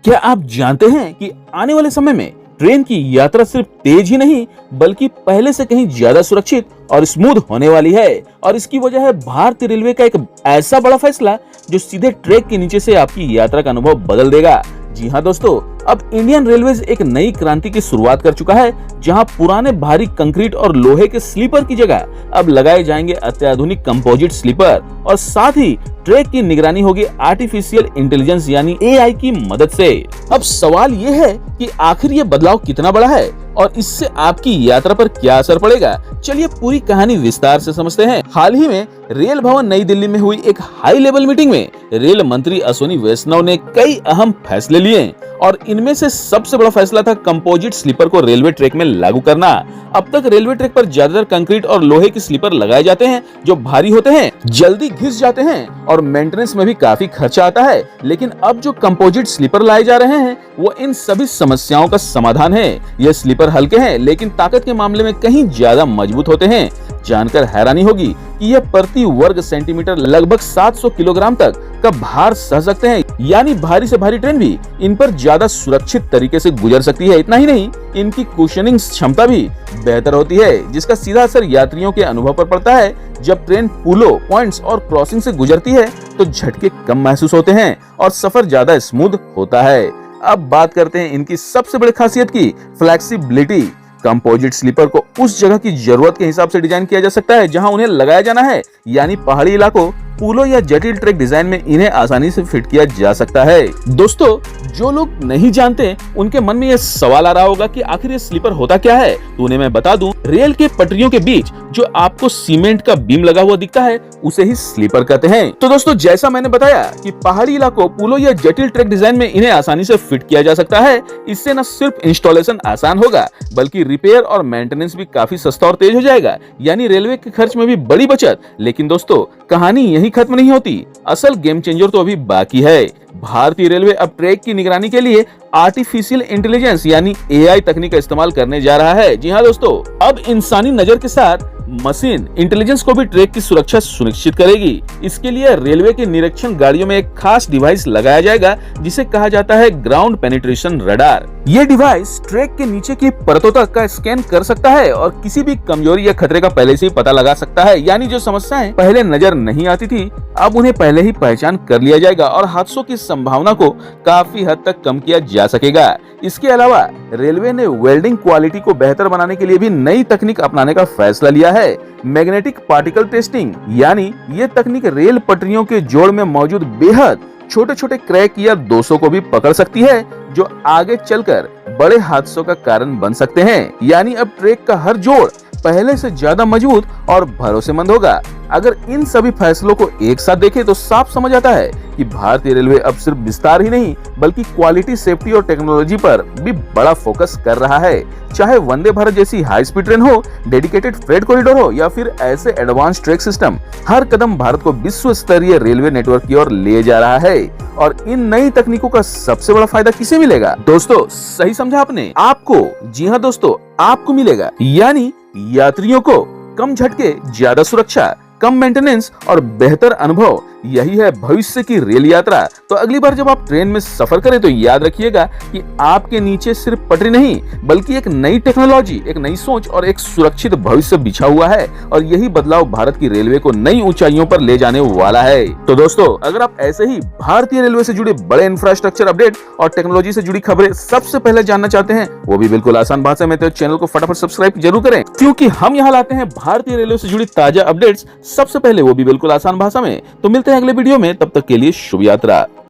क्या आप जानते हैं कि आने वाले समय में ट्रेन की यात्रा सिर्फ तेज ही नहीं बल्कि पहले से कहीं ज्यादा सुरक्षित और स्मूथ होने वाली है। और इसकी वजह है भारतीय रेलवे का एक ऐसा बड़ा फैसला जो सीधे ट्रैक के नीचे से आपकी यात्रा का अनुभव बदल देगा। जी हाँ दोस्तों, अब इंडियन रेलवेज एक नई क्रांति की शुरुआत कर चुका है, जहां पुराने भारी कंक्रीट और लोहे के स्लीपर की जगह अब लगाए जाएंगे अत्याधुनिक कंपोजिट स्लीपर, और साथ ही ट्रैक की निगरानी होगी आर्टिफिशियल इंटेलिजेंस यानी एआई की मदद से। अब सवाल ये है कि आखिर ये बदलाव कितना बड़ा है और इससे आपकी यात्रा पर क्या असर पड़ेगा। चलिए पूरी कहानी विस्तार से समझते हैं। हाल ही में रेल भवन नई दिल्ली में हुई एक हाई लेवल मीटिंग में रेल मंत्री अश्विनी वैष्णव ने कई अहम फैसले लिए और इनमें से सबसे बड़ा फैसला था कंपोजिट स्लीपर को रेलवे ट्रैक में लागू करना। अब तक रेलवे ट्रैक पर ज्यादातर कंक्रीट और लोहे के स्लीपर लगाए जाते हैं जो भारी होते हैं, जल्दी घिस जाते हैं और मेंटेनेंस में भी काफी खर्चा आता है। लेकिन अब जो कंपोजिट स्लीपर लाए जा रहे हैं वो इन सभी समस्याओं का समाधान है। ये स्लीपर हल्के हैं लेकिन ताकत के मामले में कहीं ज्यादा मजबूत होते हैं। जानकर हैरानी होगी कि यह प्रति वर्ग सेंटीमीटर लगभग 700 किलोग्राम तक का भार सह सकते हैं, यानी भारी से भारी ट्रेन भी इन पर ज्यादा सुरक्षित तरीके से गुजर सकती है। इतना ही नहीं, इनकी कुशनिंग क्षमता भी बेहतर होती है, जिसका सीधा असर यात्रियों के अनुभव पर पड़ता है। जब ट्रेन पुलों, पॉइंट्स और क्रॉसिंग से गुजरती है तो झटके कम महसूस होते हैं और सफर ज्यादा स्मूथ होता है। अब बात करते हैं इनकी सबसे बड़ी खासियत की, फ्लेक्सिबिलिटी। कंपोजिट स्लीपर को उस जगह की जरूरत के हिसाब से डिजाइन किया जा सकता है जहां उन्हें लगाया जाना है, यानी पहाड़ी इलाकों, पुलों या जटिल ट्रैक डिजाइन में इन्हें आसानी से फिट किया जा सकता है। दोस्तों, जो लोग नहीं जानते उनके मन में यह सवाल आ रहा होगा कि आखिर ये स्लीपर होता क्या है, तो उन्हें मैं बता दूं, रेल के पटरियों के बीच जो आपको सीमेंट का बीम लगा हुआ दिखता है उसे ही स्लीपर कहते हैं। तो दोस्तों, जैसा मैंने बताया कि पहाड़ी इलाकों, पुलों या जटिल ट्रैक डिजाइन में इन्हें आसानी से फिट किया जा सकता है। इससे न सिर्फ इंस्टॉलेशन आसान होगा बल्कि रिपेयर और मेंटेनेंस भी काफी सस्ता और तेज हो जाएगा, यानी रेलवे के खर्च में भी बड़ी बचत। लेकिन दोस्तों, कहानी यही खत्म नहीं होती, असल गेम चेंजर तो अभी बाकी है। भारतीय रेलवे अब ट्रैक की निगरानी के लिए आर्टिफिशियल इंटेलिजेंस यानी एआई तकनीक का इस्तेमाल करने जा रहा है। जी हाँ दोस्तों, अब इंसानी नजर के साथ मशीन इंटेलिजेंस को भी ट्रैक की सुरक्षा सुनिश्चित करेगी। इसके लिए रेलवे के निरीक्षण गाड़ियों में एक खास डिवाइस लगाया जाएगा जिसे कहा जाता है ग्राउंड पेनिट्रेशन रडार। ये डिवाइस ट्रैक के नीचे की परतों तक का स्कैन कर सकता है और किसी भी कमजोरी या खतरे का पहले से ही पता लगा सकता है, यानी जो समस्याएं पहले नजर नहीं आती थी अब उन्हें पहले ही पहचान कर लिया जाएगा और हादसों की संभावना को काफी हद तक कम किया जा सकेगा। इसके अलावा रेलवे ने वेल्डिंग क्वालिटी को बेहतर बनाने के लिए भी नई तकनीक अपनाने का फैसला लिया है। मैग्नेटिक पार्टिकल टेस्टिंग, यानी ये तकनीक रेल पटरियों के जोड़ में मौजूद बेहद छोटे छोटे क्रैक या दोषों को भी पकड़ सकती है जो आगे चलकर बड़े हादसों का कारण बन सकते हैं। यानी अब ट्रैक का हर जोड़ पहले से ज्यादा मजबूत और भरोसेमंद होगा। अगर इन सभी फैसलों को एक साथ देखें तो साफ समझ आता है कि भारतीय रेलवे अब सिर्फ विस्तार ही नहीं बल्कि क्वालिटी, सेफ्टी और टेक्नोलॉजी पर भी बड़ा फोकस कर रहा है। चाहे वंदे भारत जैसी हाई स्पीड ट्रेन हो, डेडिकेटेड फ्रेट कॉरिडोर हो या फिर ऐसे एडवांस ट्रैक सिस्टम, हर कदम भारत को विश्व स्तरीय रेलवे नेटवर्क की ओर ले जा रहा है। और इन नई तकनीकों का सबसे बड़ा फायदा किसे मिलेगा? दोस्तों, सही समझा आपने, आपको। जी हाँ दोस्तों, आपको मिलेगा, यानी यात्रियों को कम झटके, ज्यादा सुरक्षा, कम मेंटेनेंस और बेहतर अनुभव। यही है भविष्य की रेल यात्रा। तो अगली बार जब आप ट्रेन में सफर करें तो याद रखिएगा कि आपके नीचे सिर्फ पटरी नहीं बल्कि एक नई टेक्नोलॉजी, एक नई सोच और एक सुरक्षित भविष्य बिछा हुआ है। और यही बदलाव भारत की रेलवे को नई ऊंचाइयों पर ले जाने वाला है। तो दोस्तों, अगर आप ऐसे ही भारतीय रेलवे से जुड़े बड़े इंफ्रास्ट्रक्चर अपडेट और टेक्नोलॉजी से जुड़ी खबरें सबसे पहले जानना चाहते हैं, वो भी बिल्कुल आसान भाषा में, तो चैनल को फटाफट सब्सक्राइब जरूर करें, क्योंकि हम यहाँ लाते हैं भारतीय रेलवे से जुड़ी ताजा अपडेट्स सबसे पहले, वो भी बिल्कुल आसान भाषा में। तो मिलते हैं अगले वीडियो में, तब तक के लिए शुभ यात्रा।